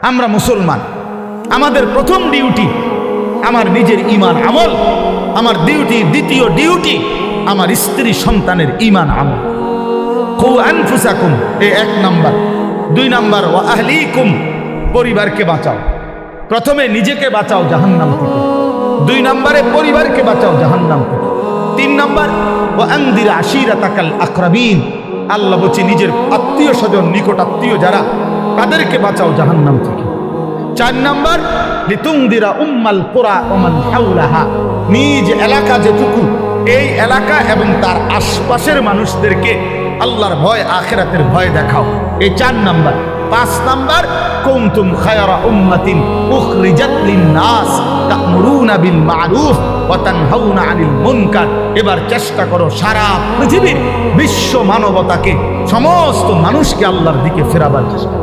আমরা মুসলমান, আমাদের প্রথম ডিউটি আমার নিজের ঈমান আমল, আমার দ্বিতীয় ডিউটি আমার স্ত্রী সন্তানের ঈমান আমল। কু আনফুসাকুম, এই 1 নাম্বার। 2 নাম্বার ওয়া আহলিকুম, পরিবারকে বাঁচাও। প্রথমে নিজেকে বাঁচাও জাহান্নাম থেকে, 2 নাম্বারে পরিবারকে বাঁচাও জাহান্নাম থেকে, 3 নাম্বার ওয়া আনদির আশিরাতাকাল আকরাবিন, আল্লাহ বলছে নিজের আত্মীয় স্বজন, নিকট আত্মীয় যারা, তাদেরকে বাঁচাও জাহান্নাম থেকে। 4 নাম্বার লিতুনদিরা উম্মাল কুরা ওয়া মান হাওলাহা, নিজ এলাকা যেটুকু, এই এলাকা এবং তার আশপাশের মানুষদেরকে আল্লাহর ভয়, আখিরাতের ভয় দেখাও। এই 4 নাম্বার। 5 নাম্বার কুনতুম খায়রা উম্মাতিন উখরিজাত লিন-নাস তা'মুরুনা বিল মা'রুফ ওয়া তানহাউনা আনিল মুনকার। এবার চেষ্টা করো সারা পৃথিবীর বিশ্ব মানবতাকে, সমস্ত মানুষকে আল্লাহর দিকে ফেরাবার চেষ্টা।